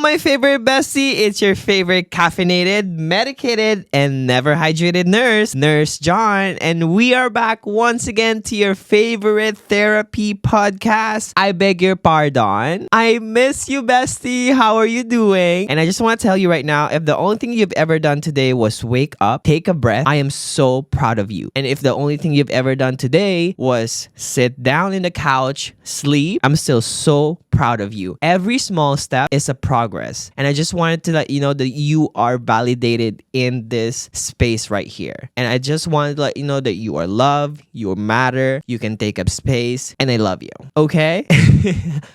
my favorite bestie? It's your favorite caffeinated, medicated, and never hydrated nurse, Nurse John. And we are back once again to your favorite therapy podcast. I beg your pardon. I miss you, bestie. How are you doing? And I just want to tell you right now, if the only thing you've ever done today was wake up, take a breath, I am so proud of you. And if the only thing you've ever done today was sit down in the couch, sleep, I'm still so proud of you. Every small step is a progress. And I just wanted to let you know that you are validated in this space right here. And I just wanted to let you know that you are loved, you matter, you can take up space, and I love you. Okay?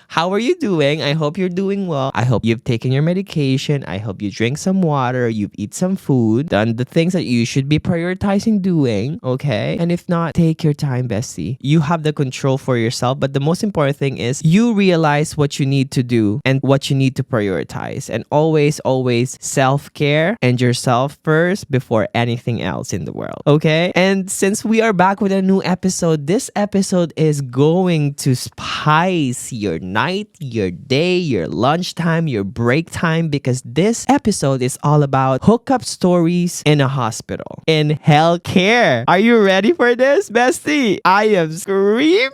How are you doing? I hope you're doing well. I hope you've taken your medication. I hope you drink some water, you've eaten some food, done the things that you should be prioritizing doing. Okay? And if not, take your time, bestie. You have the control for yourself, but the most important thing is you realize what you need to do and what you need to prioritize. And always self-care and yourself first before anything else in the world. Okay? And since we are back with a new episode, this episode is going to spice your night, your day, your lunchtime, your break time, because this episode is all about hookup stories in a hospital, in healthcare. Are you ready for this, bestie? I am screaming!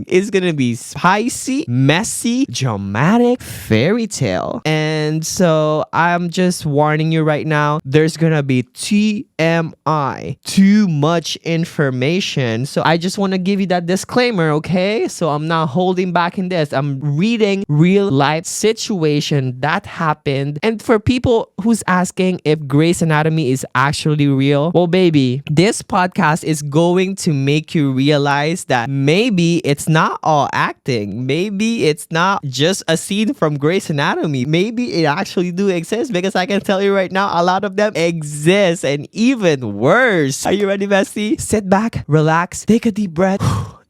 It's gonna be spicy, messy, dramatic, fairy tale. And so I'm just warning you right now, there's gonna be TMI, too much information. So I just want to give you that disclaimer, okay? So I'm not holding back in this. I'm reading real life situation that happened. And for people who's asking if Grey's Anatomy is actually real, well, baby, this podcast is going to make you realize that maybe it's not all acting. Maybe it's not just a scene from Grey's Anatomy. Maybe it actually do exist, because I can tell you right now, a lot of them exist, and even worse. Are you ready, bestie? Sit back, relax, take a deep breath.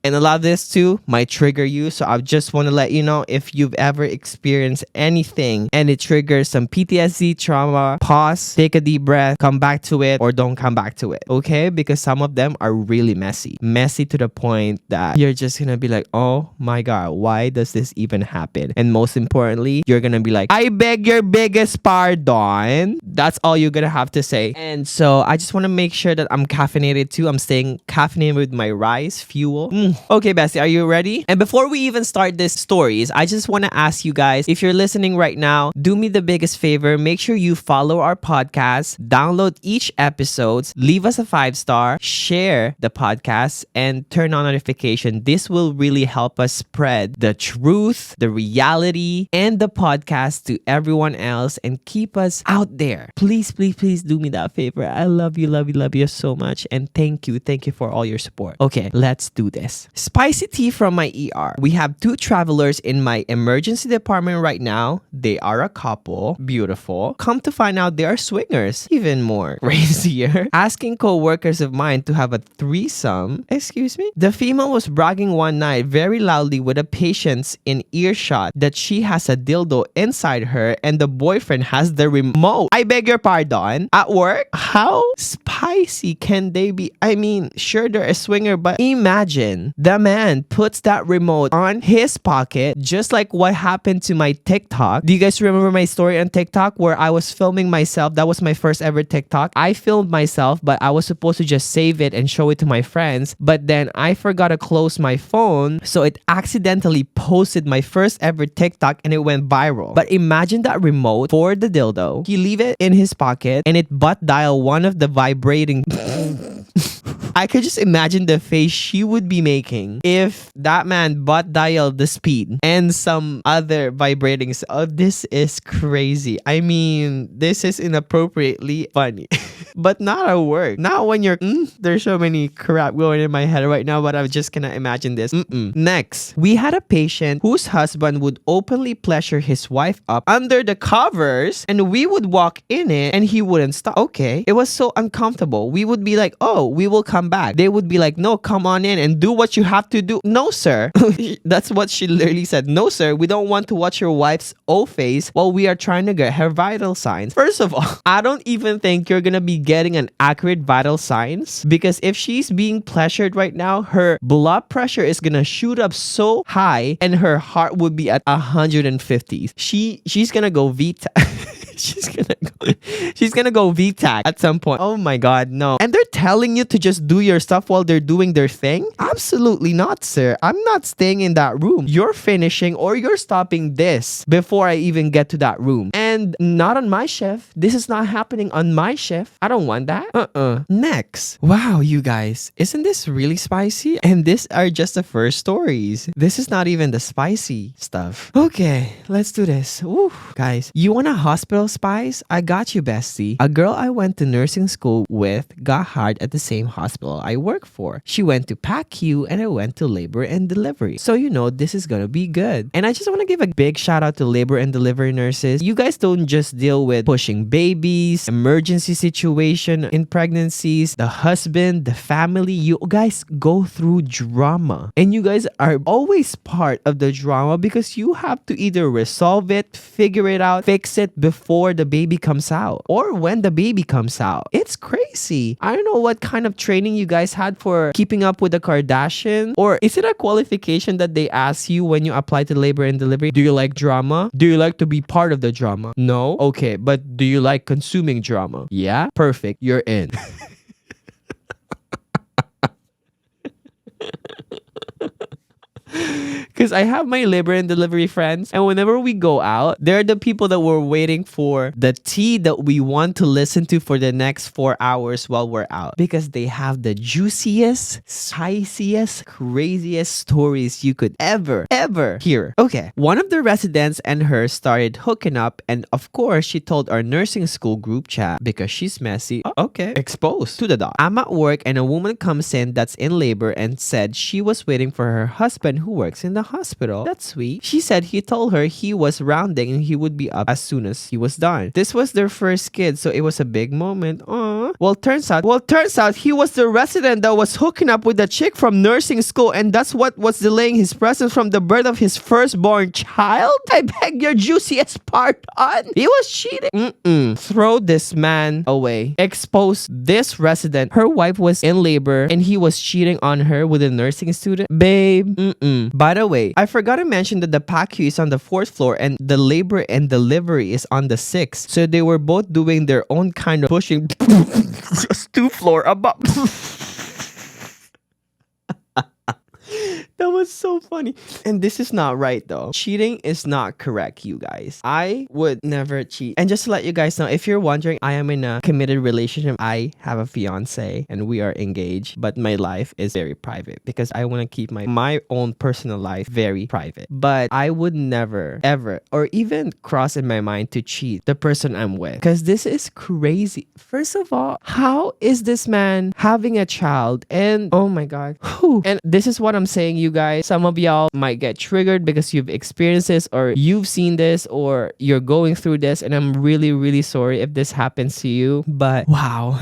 And a lot of this too might trigger you. So I just want to let you know, if you've ever experienced anything and it triggers some PTSD, trauma, pause, take a deep breath, come back to it, or don't come back to it. Okay? Because some of them are really messy. Messy to the point that you're just going to be like, oh my God, why does this even happen? And most importantly, you're going to be like, I beg your biggest pardon. That's all you're going to have to say. And so I just want to make sure that I'm caffeinated too. I'm staying caffeinated with my rice fuel. Okay, bestie, are you ready? And before we even start these stories, I just want to ask you guys, if you're listening right now, do me the biggest favor. Make sure you follow our podcast, download each episode, leave us a 5-star, share the podcast, and turn on notification. This will really help us spread the truth, the reality, and the podcast to everyone else and keep us out there. Please do me that favor. I love you so much. And thank you for all your support. Okay, let's do this. Spicy tea from my ER. We have 2 travelers in my emergency department right now. They are a couple. Beautiful. Come to find out they are swingers. Even more crazier. Asking co-workers of mine to have a threesome. Excuse me? The female was bragging one night very loudly with a patient in earshot that she has a dildo inside her and the boyfriend has the remote. I beg your pardon? At work? How spicy can they be? I mean, sure, they're a swinger, but imagine the man puts that remote on his pocket, just like what happened to my TikTok. Do you guys remember my story on TikTok where I was filming myself? That was my first ever TikTok. I filmed myself, but I was supposed to just save it and show it to my friends. But then I forgot to close my phone, so it accidentally posted my first ever TikTok and it went viral. But imagine that remote for the dildo. He leave it in his pocket and it butt dial one of the vibrating I could just imagine the face she would be making if that man butt dialed the speed and some other vibrating. Oh, this is crazy. I mean, this is inappropriately funny. But not at work. Not when you're... there's so many crap going in my head right now, but I just cannot imagine this. Next, we had a patient whose husband would openly pleasure his wife up under the covers, and we would walk in it and he wouldn't stop. Okay. It was so uncomfortable. We would be like, oh, we will come back. They would be like, no, come on in and do what you have to do. No, sir. That's what she literally said. No, sir. We don't want to watch your wife's O face while we are trying to get her vital signs. First of all, I don't even think you're gonna be getting an accurate vital signs? Because if she's being pleasured right now, her blood pressure is gonna shoot up so high and her heart would be at 150s. She's gonna go Vita. she's gonna go VTAC at some point. Oh my god, no. And they're telling you to just do your stuff while they're doing their thing? Absolutely not, sir. I'm not staying in that room. You're finishing or you're stopping this before I even get to that room. And not on my shift. This is not happening on my shift. I don't want that. Next. Wow, you guys. Isn't this really spicy? And these are just the first stories. This is not even the spicy stuff. Okay, let's do this. Ooh, guys, you want a hospital spice? I got you, bestie. A girl I went to nursing school with got hired at the same hospital I work for. She went to PACU and I went to labor and delivery. So you know this is gonna be good. And I just want to give a big shout out to labor and delivery nurses. You guys don't just deal with pushing babies, emergency situation in pregnancies, the husband, the family. You guys go through drama. And you guys are always part of the drama because you have to either resolve it, figure it out, fix it before the baby comes out or when the baby comes out. It's crazy. I don't know what kind of training you guys had for keeping up with the Kardashian, or is it a qualification that they ask you when you apply to labor and delivery? Do you like drama? Do you like to be part of the drama? No? Okay, but do you like consuming drama? Yeah? Perfect. You're in. Because I have my labor and delivery friends, and whenever we go out, they're the people that we're waiting for the tea that we want to listen to for the next 4 hours while we're out. Because they have the juiciest, spiciest, craziest stories you could ever hear. Okay, one of the residents and her started hooking up, and of course, she told our nursing school group chat because she's messy. Oh, okay, exposed to the dog. I'm at work, and a woman comes in that's in labor and said she was waiting for her husband who works in the hospital. That's sweet. She said he told her he was rounding and he would be up as soon as he was done. This was their first kid, so it was a big moment. Aww. Well, turns out he was the resident that was hooking up with the chick from nursing school, and that's what was delaying his presence from the birth of his firstborn child. I beg your juiciest part on. He was cheating. Throw this man away. Expose this resident. Her wife was in labor and he was cheating on her with a nursing student. Babe. By the way, I forgot to mention that the PACU is on the 4th floor and the labor and delivery is on the 6th. So they were both doing their own kind of pushing just 2 floors above. That was so funny. And this is not right though. Cheating is not correct, you guys. I would never cheat. And just to let you guys know, if you're wondering, I am in a committed relationship. I have a fiance and we are engaged, but my life is very private because I want to keep my own personal life very private. But I would never, ever, or even cross in my mind to cheat the person I'm with because this is crazy. First of all, how is this man having a child? And oh my God. Whew. And this is what I'm saying, you guys. Some of y'all might get triggered because you've experienced this or you've seen this or you're going through this, and I'm really sorry if this happens to you. But wow,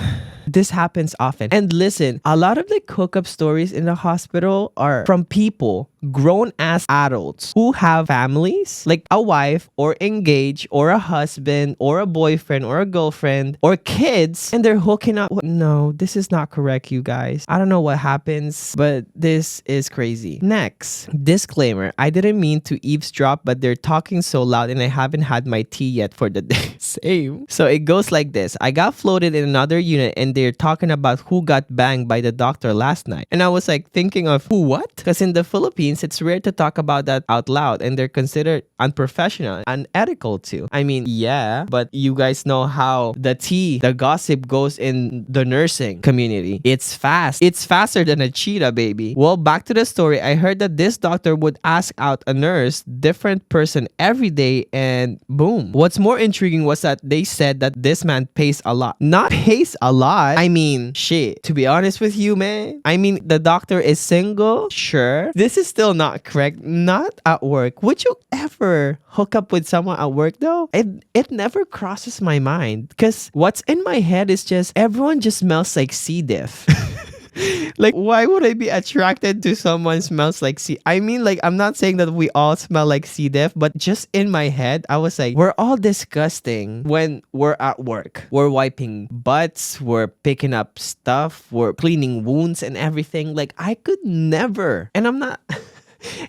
this happens often. And listen, a lot of the hookup stories in the hospital are from people, grown ass adults who have families, like a wife or engaged or a husband or a boyfriend or a girlfriend or kids, and they're hooking up. No, this is not correct, you guys. I don't know what happens, but this is crazy. Next, disclaimer, I didn't mean to eavesdrop, but they're talking so loud and I haven't had my tea yet for the day. Same. So it goes like this. I got floated in another unit and they're talking about who got banged by the doctor last night. And I was like thinking of who, what? Because in the Philippines, it's rare to talk about that out loud and they're considered unprofessional, unethical too. I mean, yeah, but you guys know how the gossip goes in the nursing community. It's fast. It's faster than a cheetah, baby. Well, back to the story. I heard that this doctor would ask out a nurse, different person every day, and boom. What's more intriguing was that they said that this man pays a lot. Not pays a lot. I mean, shit. To be honest with you, man. I mean, the doctor is single. Sure. This is still not correct. Not at work. Would you ever hook up with someone at work though? It never crosses my mind. Because what's in my head is just everyone just smells like C. diff. Like, why would I be attracted to someone smells like C? I mean, like, I'm not saying that we all smell like C diff, but just in my head, I was like, we're all disgusting when we're at work. We're wiping butts, we're picking up stuff, we're cleaning wounds and everything. Like, I could never. And I'm not.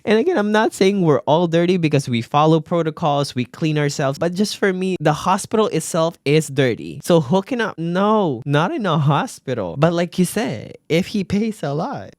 And again, I'm not saying we're all dirty because we follow protocols, we clean ourselves. But just for me, the hospital itself is dirty. So hooking up, no, not in a hospital. But like you said, if he pays a lot.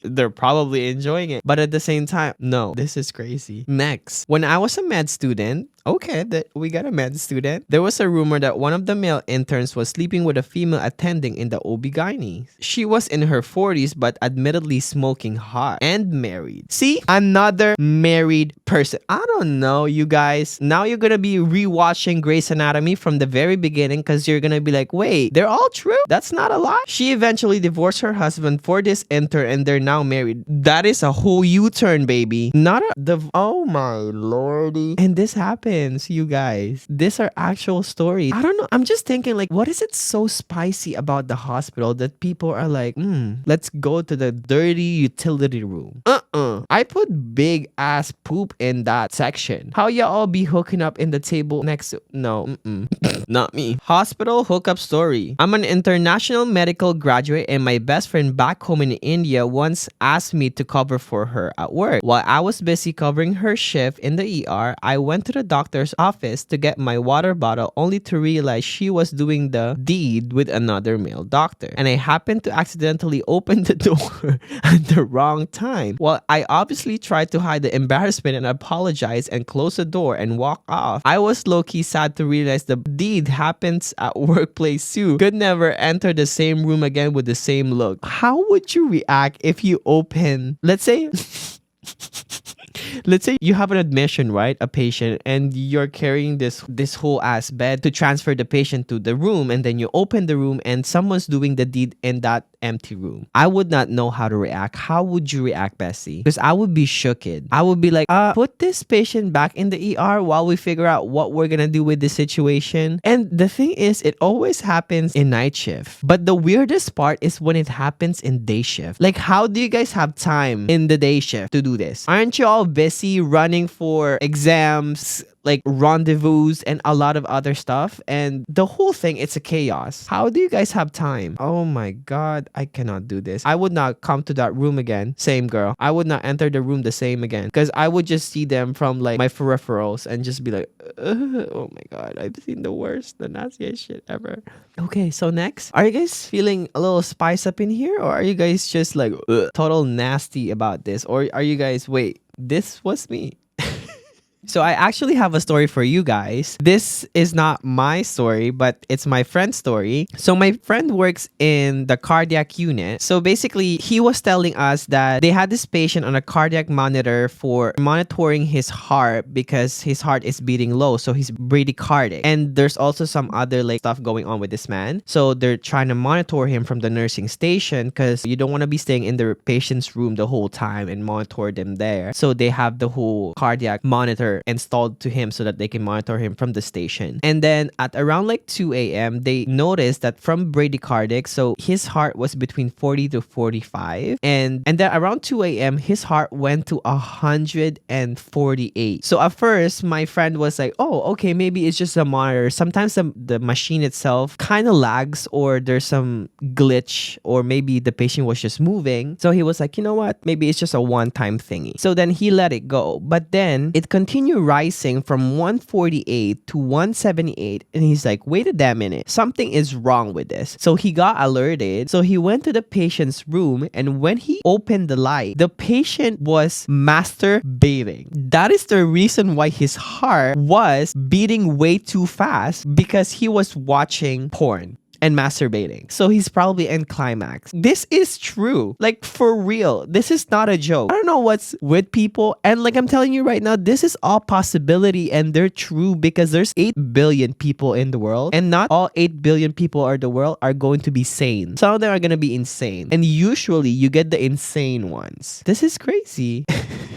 They're probably enjoying it. But at the same time, no, this is crazy. Next, when I was a med student, okay, that we got a med student. There was a rumor that one of the male interns was sleeping with a female attending in the OB-GYN. She was in her 40s, but admittedly smoking hot and married. See, another married person. I don't know, you guys. Now you're gonna be rewatching Grey's Anatomy from the very beginning because you're gonna be like, wait, they're all true? That's not a lie? She eventually divorced her husband for this intern and they're now married. That is a whole U-turn, baby. Not a oh my lordy. And this happened. You guys, these are actual stories. I don't know. I'm just thinking, like, what is it so spicy about the hospital that people are like, let's go to the dirty utility room? I put big ass poop in that section. How y'all be hooking up in the table next to? No, not me. Hospital hookup story. I'm an international medical graduate, and my best friend back home in India once asked me to cover for her at work. While I was busy covering her shift in the ER, I went to the doctor's office to get my water bottle only to realize she was doing the deed with another male doctor. And I happened to accidentally open the door at the wrong time. Well, I obviously tried to hide the embarrassment and apologize and close the door and walk off. I was low-key sad to realize the deed happens at workplace too. Could never enter the same room again with the same look. How would you react if you open, let's say you have an admission, right? A patient, and you're carrying this whole ass bed to transfer the patient to the room, and then you open the room and someone's doing the deed in that empty room. I would not know how to react. How would you react, Bessie? Because I would be shooked. I would be like, put this patient back in the ER while we figure out what we're gonna do with this situation. And the thing is, it always happens in night shift. But the weirdest part is when it happens in day shift. Like, how do you guys have time in the day shift to do this? Aren't you all busy running for exams, like rendezvous and a lot of other stuff? And the whole thing, it's a chaos. How do you guys have time? Oh my God, I cannot do this. I would not come to that room again. Same girl. I would not enter the room the same again because I would just see them from like my peripherals and just be like, oh my God, I've seen the worst, the nastiest shit ever. Okay, so next, are you guys feeling a little spice up in here, or are you guys just like total nasty about this? Or are you guys, wait, this was me? So I actually have a story for you guys. This is not my story, but it's my friend's story. So my friend works in the cardiac unit. So basically, he was telling us that they had this patient on a cardiac monitor for monitoring his heart because his heart is beating low. So he's bradycardic. And there's also some other like stuff going on with this man. So they're trying to monitor him from the nursing station because you don't want to be staying in the patient's room the whole time and monitor them there. So they have the whole cardiac monitor installed to him so that they can monitor him from the station. And then at around like 2 a.m., they noticed that from bradycardic, so his heart was between 40 to 45. And then around 2 a.m., his heart went to 148. So at first, my friend was like, oh, okay, maybe it's just a monitor. Sometimes the machine itself kind of lags, or there's some glitch, or maybe the patient was just moving. So he was like, you know what? Maybe it's just a one-time thingy. So then he let it go. But then it continued rising from 148 to 178, and he's like, wait a damn minute, something is wrong with this. So he got alerted. So he went to the patient's room, and when he opened the light, the patient was masturbating. That is the reason why his heart was beating way too fast, because he was watching porn and masturbating. So he's probably in climax. This is true. Like, for real. This is not a joke. I don't know what's with people. And like I'm telling you right now, this is all possibility, and they're true because there's 8 billion people in the world, and not all 8 billion people are the world are going to be sane. Some of them are going to be insane. And usually you get the insane ones. This is crazy.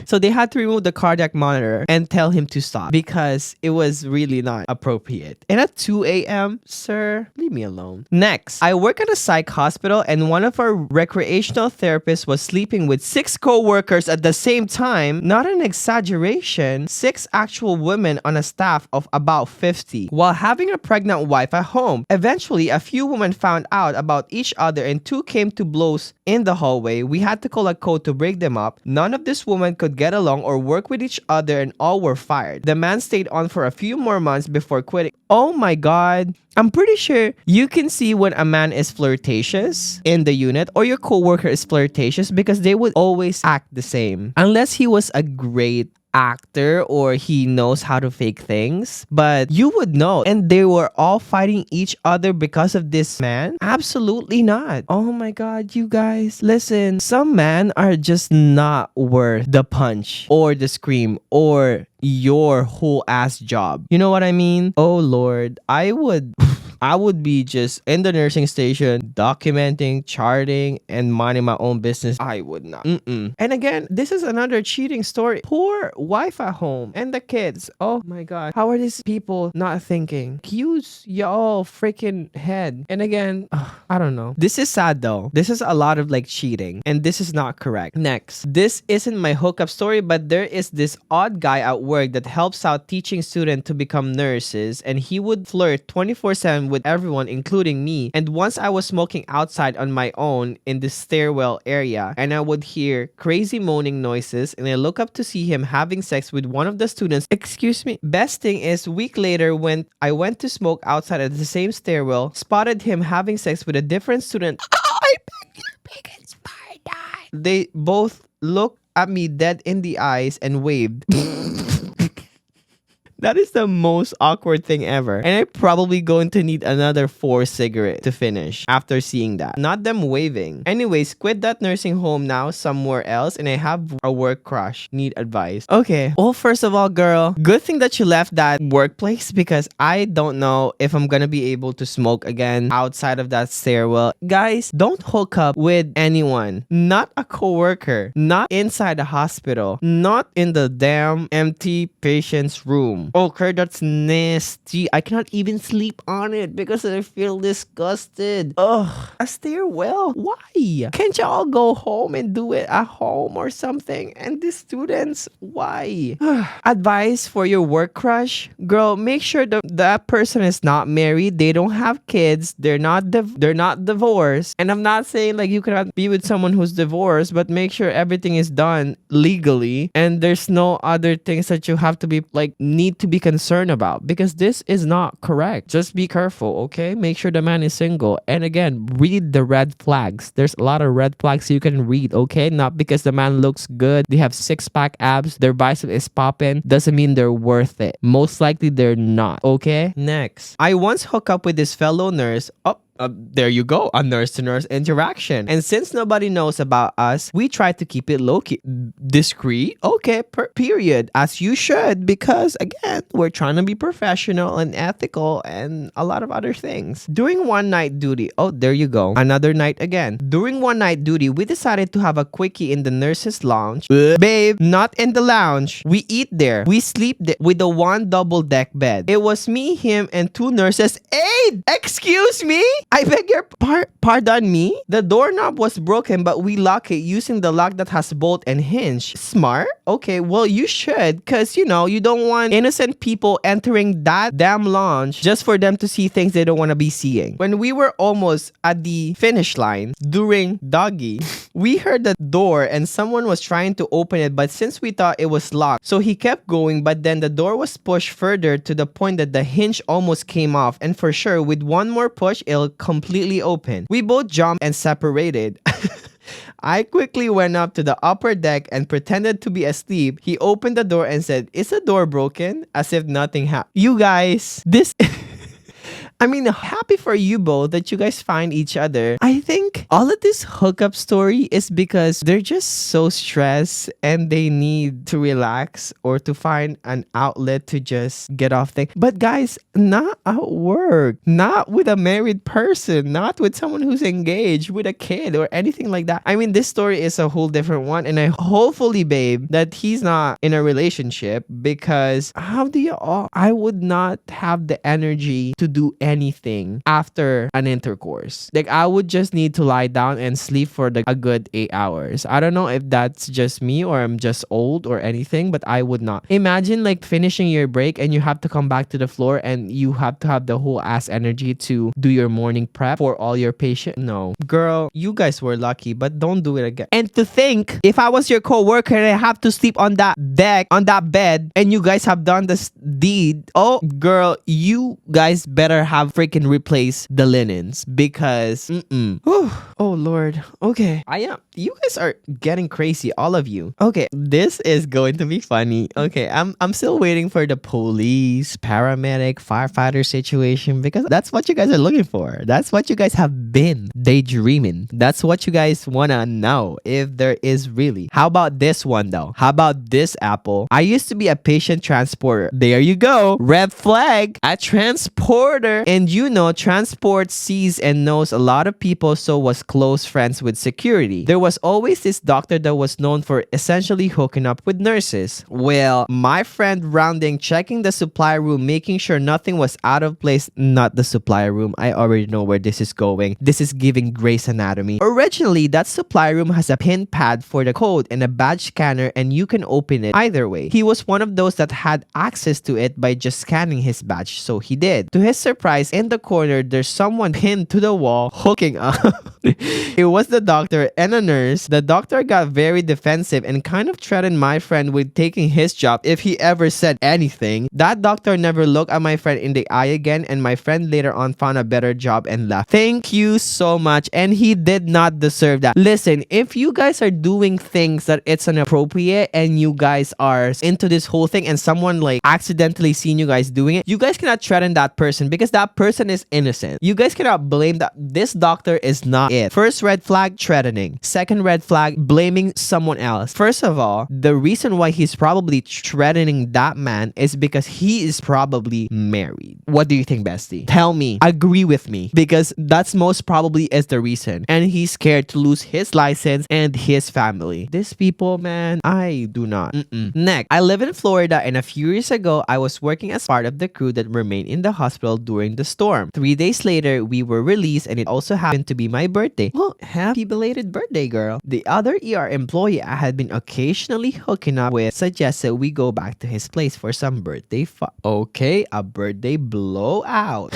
So they had to remove the cardiac monitor and tell him to stop because it was really not appropriate. And at 2 a.m., sir, leave me alone. Next, I work at a psych hospital and one of our recreational therapists was sleeping with 6 co-workers at the same time. Not an exaggeration, 6 actual women on a staff of about 50 while having a pregnant wife at home. Eventually, a few women found out about each other and 2 came to blows in the hallway. We had to call a code to break them up. None of these women could get along or work with each other and all were fired. The man stayed on for a few more months before quitting. Oh my god. I'm pretty sure you can see when a man is flirtatious in the unit or your coworker is flirtatious because they would always act the same. Unless he was a great actor or he knows how to fake things, but you would know. And they were all fighting each other because of this man? Absolutely not. Oh my god, you guys, listen, some men are just not worth the punch or the scream or your whole ass job. You know what I mean? Oh lord, I would be just in the nursing station documenting, charting, and minding my own business. I would not. And again, this is another cheating story. Poor wife at home and the kids. Oh my god. How are these people not thinking? Use y'all freaking head. And again, I don't know. This is sad though. This is a lot of like cheating and this is not correct. Next, this isn't my hookup story, but there is this odd guy at work that helps out teaching students to become nurses and he would flirt 24/7 with everyone, including me. And once I was smoking outside on my own in the stairwell area and I would hear crazy moaning noises and I look up to see him having sex with one of the students. Excuse me. Best thing is, week later when I went to smoke outside at the same stairwell, spotted him having sex with a different student. Oh, I beg your biggest pardon. They both looked at me dead in the eyes and waved. That is the most awkward thing ever. And I'm probably going to need another 4 cigarettes to finish after seeing that. Not them waving. Anyways, quit that nursing home now somewhere else and I have a work crush. Need advice. Okay. Well, first of all, girl, good thing that you left that workplace because I don't know if I'm gonna be able to smoke again outside of that stairwell. Guys, don't hook up with anyone. Not a coworker. Not inside the hospital. Not in the damn empty patient's room. Okay, that's nasty. I cannot even sleep on it because I feel disgusted. Ugh, a stairwell? Why? Can't y'all go home and do it at home or something? And the students, why? Advice for your work crush? Girl, make sure that person is not married. They don't have kids. They're not divorced. And I'm not saying like you cannot be with someone who's divorced, but make sure everything is done legally and there's no other things that you have to be like need to be concerned about because this is not correct. Just be careful, okay? Make sure the man is single. And again, read the red flags. There's a lot of red flags you can read, okay? Not because the man looks good, they have 6-pack abs, their bicep is popping, doesn't mean they're worth it. Most likely they're not, okay? Next, I once hooked up with this fellow nurse. There you go, a nurse-to-nurse interaction. And since nobody knows about us, we try to keep it low-key. Discreet? Okay, period. As you should, because again, we're trying to be professional and ethical and a lot of other things. During one night duty, oh, there you go, another night again. During one night duty, we decided to have a quickie in the nurse's lounge. Babe, not in the lounge. We eat there. We sleep there with the one double-deck bed. It was me, him, and 2 nurses. Hey, excuse me? I beg your pardon me? The doorknob was broken, but we lock it using the lock that has bolt and hinge. Smart? Okay, well, you should, because, you know, you don't want innocent people entering that damn lounge just for them to see things they don't want to be seeing. When we were almost at the finish line during doggy, we heard the door and someone was trying to open it, but since we thought it was locked, so he kept going, but then the door was pushed further to the point that the hinge almost came off, and for sure, with one more push, it'll completely open. We both jumped and separated. I quickly went up to the upper deck and pretended to be asleep. He opened the door and said, "Is the door broken?" As if nothing happened. You guys, this... I mean, happy for you both that you guys find each other. I think all of this hookup story is because they're just so stressed and they need to relax or to find an outlet to just get off things. But guys, not at work, not with a married person, not with someone who's engaged, with a kid or anything like that. I mean, this story is a whole different one, and I hopefully, babe, that he's not in a relationship, because how do you all? I would not have the energy to do anything after an intercourse. Like, I would just need to lie down and sleep for a good 8 hours. I don't know if that's just me or I'm just old or anything, but I would not. Imagine like finishing your break and you have to come back to the floor and you have to have the whole ass energy to do your morning prep for all your patients. No. Girl, you guys were lucky, but don't do it again. And to think, if I was your co-worker and I have to sleep on that deck, on that bed, and you guys have done this deed, oh girl, you guys better have freaking replaced the linens, because oh Lord. Okay. You guys are getting crazy, all of you. Okay, this is going to be funny. Okay, I'm still waiting for the police, paramedic, firefighter situation, because that's what you guys are looking for. That's what you guys have been daydreaming. That's what you guys wanna know, if there is really. How about this one though? How about this, Apple? I used to be a patient transporter. There you go. Red flag. A transporter. And you know, transport sees and knows a lot of people, so was close friends with security. There was always this doctor that was known for essentially hooking up with nurses. Well, my friend rounding, checking the supply room, making sure nothing was out of place. Not the supply room. I already know where this is going. This is giving Grey's Anatomy. Originally, that supply room has a pin pad for the code and a badge scanner, and you can open it either way. He was one of those that had access to it by just scanning his badge, so he did. To his surprise, in the corner, there's someone pinned to the wall hooking up. It was the doctor and a nurse. The doctor got very defensive and kind of threatened my friend with taking his job if he ever said anything. That doctor never looked at my friend in the eye again, and my friend later on found a better job and left. Thank you so much, and he did not deserve that. Listen, if you guys are doing things that it's inappropriate and you guys are into this whole thing and someone like accidentally seen you guys doing it, you guys cannot threaten that person because that person is innocent. You guys cannot blame that. This doctor is not it. First red flag, threatening. Second red flag, blaming someone else. First of all, the reason why he's probably threatening that man is because he is probably married. What do you think, bestie? Tell me. Agree with me, because that's most probably is the reason. And he's scared to lose his license and his family. These people, man, I do not. Next, I live in Florida, and a few years ago, I was working as part of the crew that remained in the hospital during the storm. 3 days later, we were released, and it also happened to be my birthday. Well, happy belated birthday, girl. The other ER employee I had been occasionally hooking up with suggested we go back to his place for some birthday fun. Okay, a birthday blowout.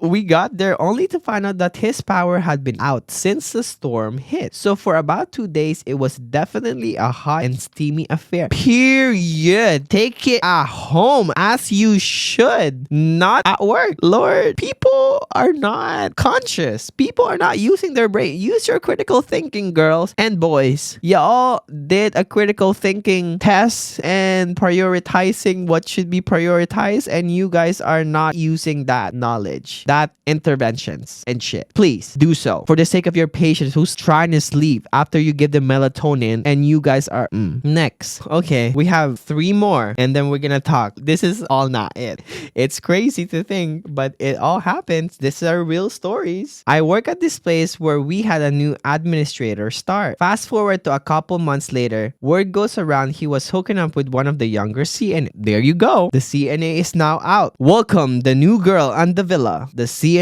We got there only to find out that his power had been out since the storm hit. So for about 2 days, it was definitely a hot and steamy affair. Period. Take it at home as you should, not at work. Lord, people are not conscious. People are not using their brain. Use your critical thinking, girls and boys. Y'all did a critical thinking test and prioritizing what should be prioritized, and you guys are not using that knowledge, that interventions and shit. Please do so for the sake of your patients who's trying to sleep after you give them melatonin and you guys are next. Okay, we have 3 more and then we're gonna talk. This is all not it. It's crazy to think, but it all happens. These are real stories. I work at this place where we had a new administrator start. Fast forward to a couple months later, word goes around he was hooking up with one of the younger CNA. There you go. The CNA is now out. Welcome the new girl on the villa. The CNA.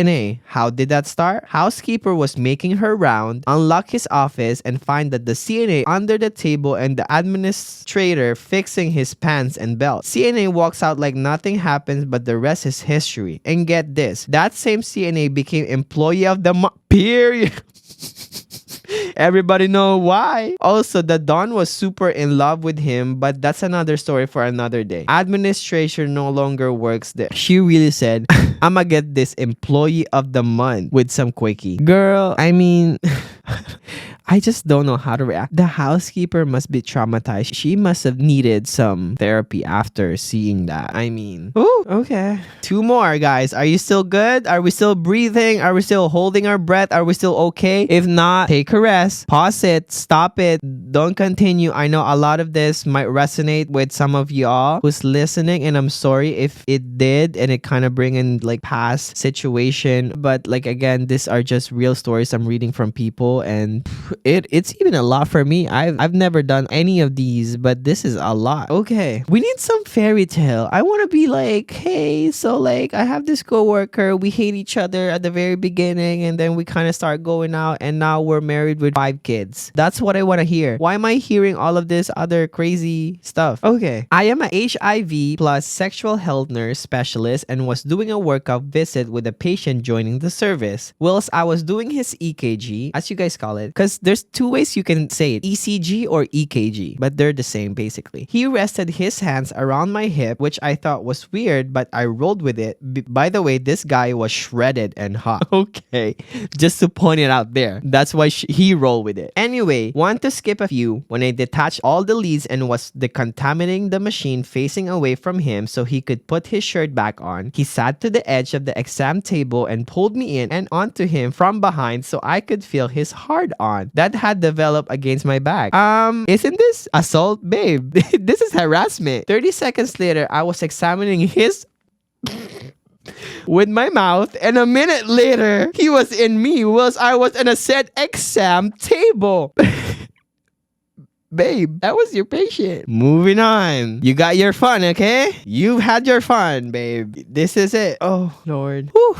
How did that start? Housekeeper was making her round, unlock his office, and find that the CNA under the table and the administrator fixing his pants and belt. CNA walks out like nothing happens, but the rest is history. And get this, that same CNA became employee of the month. Period. Everybody know why. Also, the Don was super in love with him, but that's another story for another day. Administration no longer works there. She really said, I'ma get this employee of the month with some quickie. Girl, I mean, I just don't know how to react. The housekeeper must be traumatized. She must have needed some therapy after seeing that. I mean, ooh, okay. Two more, guys. Are you still good? Are we still breathing? Are we still holding our breath? Are we still okay? If not, take a rest. Pause it. Stop it. Don't continue. I know a lot of this might resonate with some of y'all who's listening, and I'm sorry if it did and it kind of bring in like past situation. But like again, these are just real stories I'm reading from people, and it's even a lot for me. I've never done any of these, but this is a lot. Okay, we need some fairy tale. I want to be like, hey, so like I have this coworker, we hate each other at the very beginning, and then we kind of start going out, and now we're married with 5 kids. That's what I want to hear. Why am I hearing all of this other crazy stuff? Okay, I am a HIV plus sexual health nurse specialist and was doing a workup visit with a patient joining the service. Whilst I was doing his EKG, as you guys call it, because there's 2 ways you can say it, ECG or EKG, but they're the same basically. He rested his hands around my hip, which I thought was weird, but I rolled with it. By the way, this guy was shredded and hot. Okay, just to point it out there. That's why he rolled with it. Anyway, want to skip a few. When I detached all the leads and was decontaminating the machine facing away from him so he could put his shirt back on, he sat to the edge of the exam table and pulled me in and onto him from behind so I could feel his hard on that had developed against my back. Isn't this assault, babe? This is harassment. 30 seconds later, I was examining his with my mouth, and a minute later, he was in me whilst I was in a said exam table. Babe, that was your patient. Moving on. You got your fun, okay? You've had your fun, babe. This is it. Oh, Lord. Whew.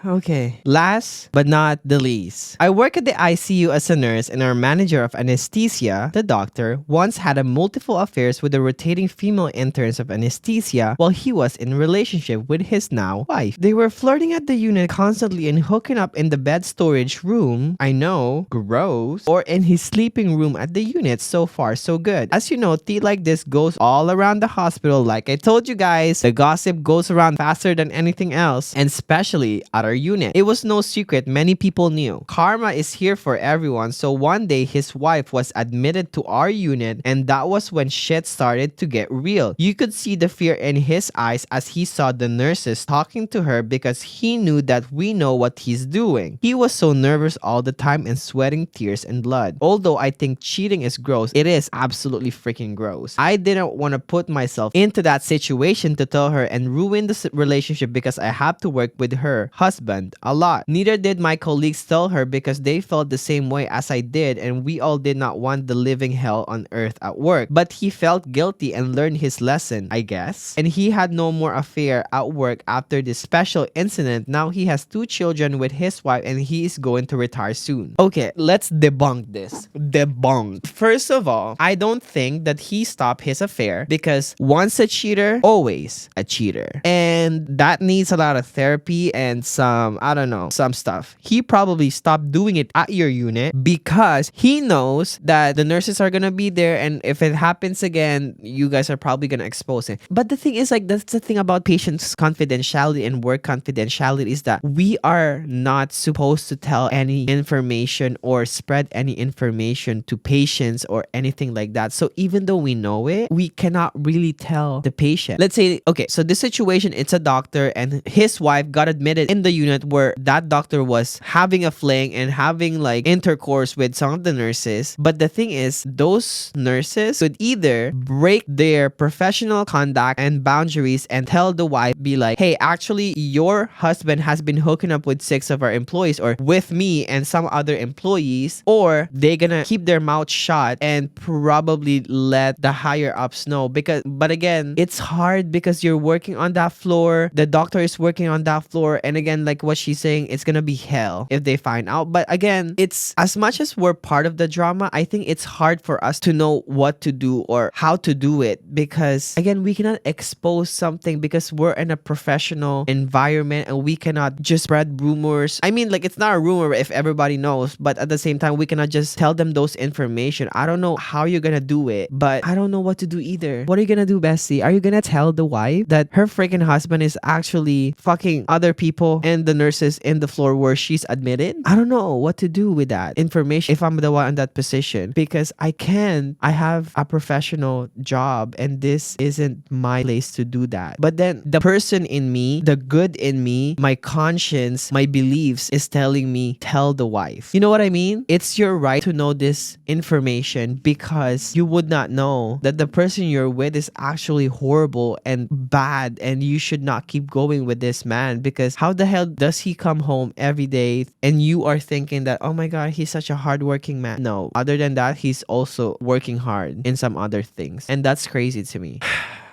Okay. Last but not the least. I work at the ICU as a nurse, and our manager of anesthesia, the doctor, once had a multiple affairs with the rotating female interns of anesthesia while he was in a relationship with his now wife. They were flirting at the unit constantly and hooking up in the bed storage room. I know, gross. Or in his sleeping room at the unit. So far, so good. As you know, tea like this goes all around the hospital. Like I told you guys, the gossip goes around faster than anything else, and especially at our unit. It was no secret, many people knew. Karma is here for everyone, so one day his wife was admitted to our unit, and that was when shit started to get real. You could see the fear in his eyes as he saw the nurses talking to her because he knew that we know what he's doing. He was so nervous all the time and sweating tears and blood. Although I think cheating is gross, it is absolutely freaking gross. I didn't want to put myself into that situation to tell her and ruin the relationship because I have to work with her husband a lot. Neither did my colleagues tell her because they felt the same way as I did, and we all did not want the living hell on earth at work. But he felt guilty and learned his lesson, I guess. And he had no more affair at work after this special incident. Now he has 2 children with his wife and he is going to retire soon. Okay, let's debunk this. Debunk. First of all, I don't think that he stopped his affair because once a cheater, always a cheater. And that needs a lot of therapy and some stuff. He probably stopped doing it at your unit because he knows that the nurses are gonna be there, and if it happens again, you guys are probably gonna expose it. But the thing is, like, that's the thing about patients' confidentiality and work confidentiality is that we are not supposed to tell any information or spread any information to patients or anything like that. So even though we know it, we cannot really tell the patient. Let's say, okay, so this situation, it's a doctor and his wife got admitted in the unit where that doctor was having a fling and having like intercourse with some of the nurses. But the thing is, those nurses could either break their professional conduct and boundaries and tell the wife, be like, hey, actually your husband has been hooking up with 6 of our employees or with me and some other employees, or they're gonna keep their mouth shut and probably let the higher ups know. But again, it's hard because you're working on that floor, the doctor is working on that floor, and again, like what she's saying, it's gonna be hell if they find out. But again, it's as much as we're part of the drama, I think it's hard for us to know what to do or how to do it because again, we cannot expose something because we're in a professional environment and we cannot just spread rumors. I mean, like, it's not a rumor if everybody knows, but at the same time, we cannot just tell them those information. I don't know how you're gonna do it, but I don't know what to do either. What are you gonna do, bestie? Are you gonna tell the wife that her freaking husband is actually fucking other people and and the nurses in the floor where she's admitted. I don't know what to do with that information if I'm the one in that position, because I have a professional job and this isn't my place to do that. But then the person in me, the good in me, my conscience, my beliefs is telling me, tell the wife. You know what I mean? It's your right to know this information, because you would not know that the person you're with is actually horrible and bad, and you should not keep going with this man, because how the hell does he come home every day and you are thinking that, oh my god, he's such a hardworking man? No, other than that, he's also working hard in some other things, and that's crazy to me.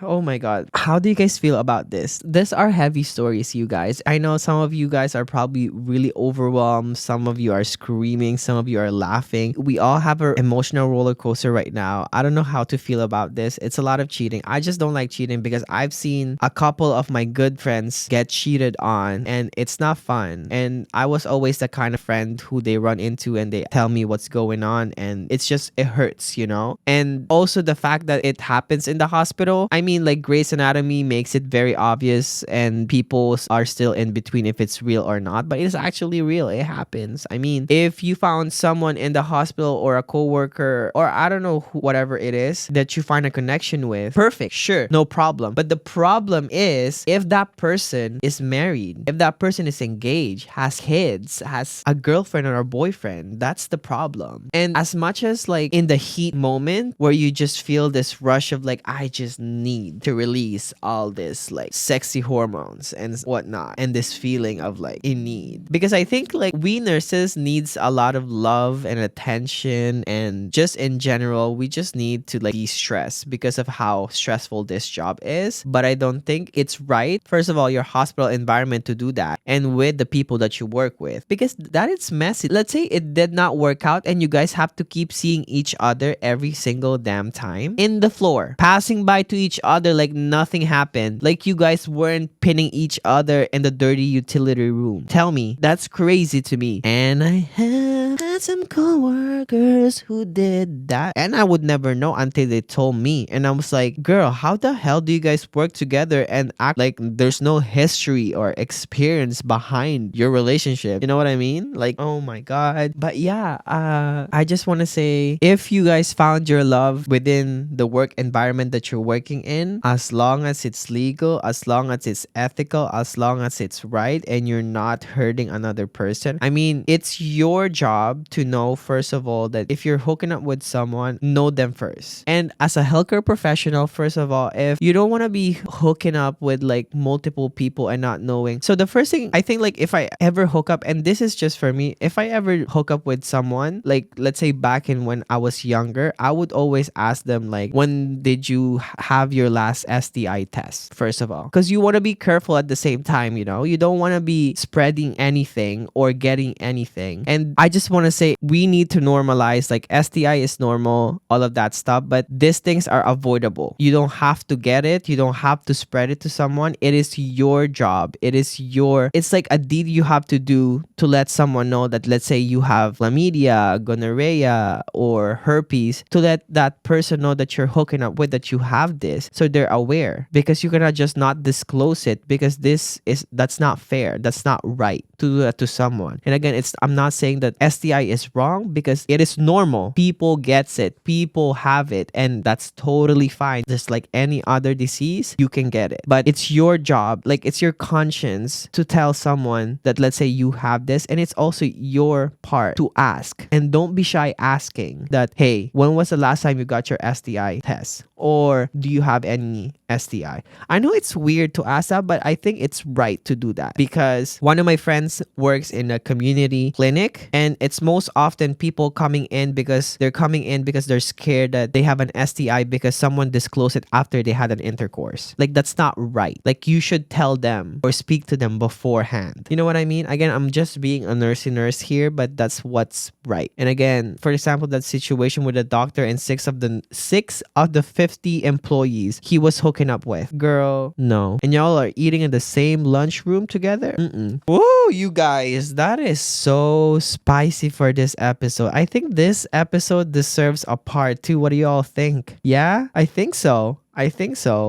Oh my god. How do you guys feel about this? These are heavy stories, you guys. I know some of you guys are probably really overwhelmed. Some of you are screaming. Some of you are laughing. We all have an emotional roller coaster right now. I don't know how to feel about this. It's a lot of cheating. I just don't like cheating because I've seen a couple of my good friends get cheated on and it's not fun. And I was always the kind of friend who they run into and they tell me what's going on, and it hurts, you know? And also the fact that it happens in the hospital. I mean, like Grey's Anatomy makes it very obvious and people are still in between if it's real or not, but it's actually real. It happens. I mean, if you found someone in the hospital or a coworker or I don't know whatever it is that you find a connection with, perfect, sure, no problem. But the problem is if that person is married, if that person is engaged, has kids, has a girlfriend or a boyfriend, that's the problem. And as much as like in the heat moment where you just feel this rush of like, I just need to release all this like sexy hormones and whatnot, and this feeling of like in need, because I think like we nurses needs a lot of love and attention, and just in general we just need to like de-stress because of how stressful this job is. But I don't think it's right, first of all, your hospital environment to do that and with the people that you work with, because that is messy. Let's say it did not work out and you guys have to keep seeing each other every single damn time in the floor, passing by to each other like nothing happened, like you guys weren't pinning each other in the dirty utility room. Tell me, that's crazy to me. And I have had some coworkers who did that, and I would never know until they told me. And I was like, girl, how the hell do you guys work together and act like there's no history or experience behind your relationship? You know what I mean? Like, oh my god. But yeah, I just want to say, if you guys found your love within the work environment that you're working in, as long as it's legal, as long as it's ethical, as long as it's right, and you're not hurting another person, I mean, it's your job to know, first of all, that if you're hooking up with someone, know them first. And as a healthcare professional, first of all, if you don't want to be hooking up with like multiple people and not knowing, so the first thing I think, like if I ever hook up, and this is just for me, if I ever hook up with someone, like let's say back in when I was younger, I would always ask them like, when did you have your last STI test, first of all, because you want to be careful at the same time, you know, you don't want to be spreading anything or getting anything. And I just want to say, we need to normalize, like STI is normal, all of that stuff, but these things are avoidable. You don't have to get it, you don't have to spread it to someone. It is your job, it's like a deed you have to do to let someone know that, let's say you have chlamydia, gonorrhea, or herpes, to let that person know that you're hooking up with, that you have this, so they're aware, because you cannot just not disclose it, because that's not fair, that's not right to do that to someone. And again, I'm not saying that STI is wrong, because it is normal, people gets it, people have it, and that's totally fine. Just like any other disease, you can get it, but it's your job, like it's your conscience to tell someone that, let's say you have this, and it's also your part to ask. And don't be shy asking that, hey, when was the last time you got your STI test, or do you have any STI? I know it's weird to ask that, but I think it's right to do that, because one of my friends works in a community clinic, and it's most often people coming in because they're scared that they have an STI because someone disclosed it after they had an intercourse. Like, that's not right. Like, you should tell them or speak to them beforehand. You know what I mean? Again, I'm just being a nurse here, but that's what's right. And again, for example, that situation with the doctor and six of the 50 employees ladies he was hooking up with. Girl, no. And y'all are eating in the same lunchroom together? Mm-mm. Whoa, you guys, that is so spicy for this episode. I think this episode deserves a part 2. What do y'all think? Yeah, I think so.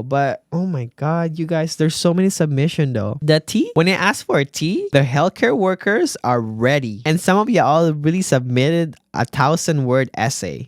But oh my god, you guys, there's so many submission though. The tea, when I asked for a tea, the healthcare workers are ready. And some of y'all really submitted a 1,000-word essay.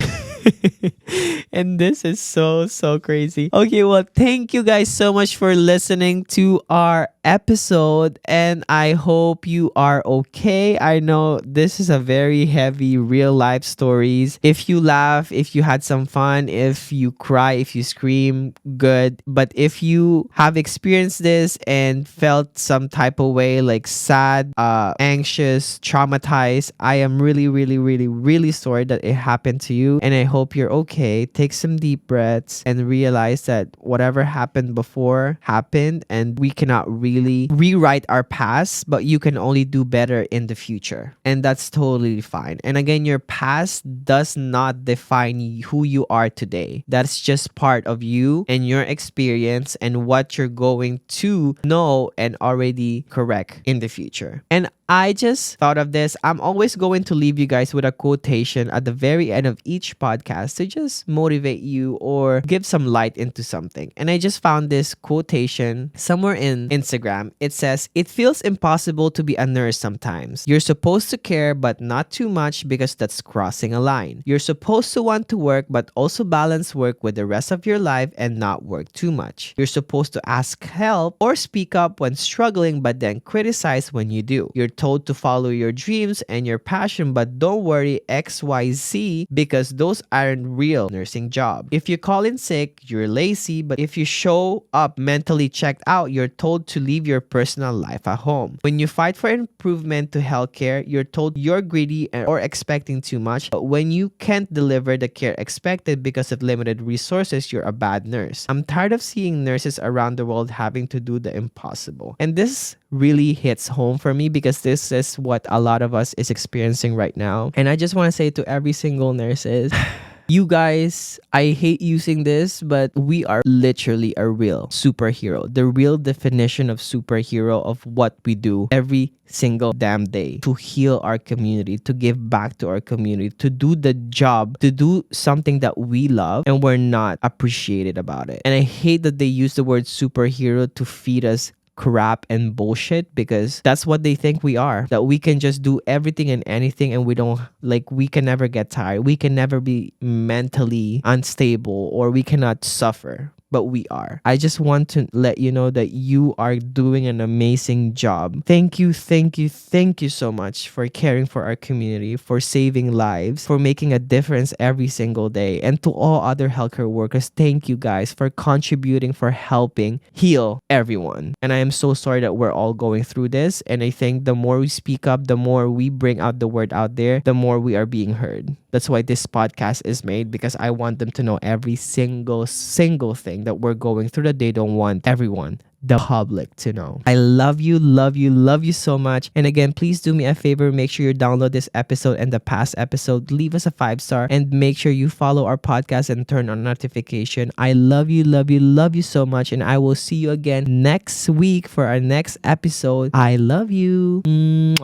And this is so crazy. Okay, well, thank you guys so much for listening to our episode, and I hope you are okay. I know this is a very heavy real life stories. If you laugh, if you had some fun, if you cry, if you scream, good. But if you have experienced this and felt some type of way, like sad, anxious, traumatized, I am really sorry that it happened to you, and I hope you're okay. Take some deep breaths and realize that whatever happened before happened, and we cannot really rewrite our past, but you can only do better in the future, and that's totally fine. And again, your past does not define who you are today. That's just part of you and your experience and what you're going to know and already correct in the future. And I just thought of this. I'm always going to leave you guys with a quotation at the very end of each podcast to just motivate you or give some light into something. And I just found this quotation somewhere in Instagram. It says, "It feels impossible to be a nurse sometimes. You're supposed to care, but not too much because that's crossing a line. You're supposed to want to work, but also balance work with the rest of your life and not work too much. You're supposed to ask help or speak up when struggling, but then criticize when you do. You're told to follow your dreams and your passion, but don't worry XYZ because those aren't real nursing job. If you call in sick, you're lazy, but if you show up mentally checked out, you're told to leave your personal life at home. When you fight for improvement to healthcare, you're told you're greedy or expecting too much, but when you can't deliver the care expected because of limited resources, you're a bad nurse. I'm tired of seeing nurses around the world having to do the impossible." And this really hits home for me because this is what a lot of us is experiencing right now. And I just want to say to every single nurses, you guys, I hate using this, but we are literally a real superhero. The real definition of superhero of what we do every single damn day to heal our community, to give back to our community, to do the job, to do something that we love, and we're not appreciated about it. And I hate that they use the word superhero to feed us crap and bullshit because that's what they think we are, that we can just do everything and anything and we can never get tired, we can never be mentally unstable, or we cannot suffer. But we are. I just want to let you know that you are doing an amazing job. Thank you so much for caring for our community, for saving lives, for making a difference every single day. And to all other healthcare workers, thank you guys for contributing, for helping heal everyone. And I am so sorry that we're all going through this. And I think the more we speak up, the more we bring out the word out there, the more we are being heard. That's why this podcast is made, because I want them to know every single thing that we're going through, that they don't want everyone, the public, to know. I love you so much. And again, please do me a favor, make sure you download this episode and the past episode, leave us a 5-star, and make sure you follow our podcast and turn on notification. I love you so much, and I will see you again next week for our next episode. I love you. Mwah.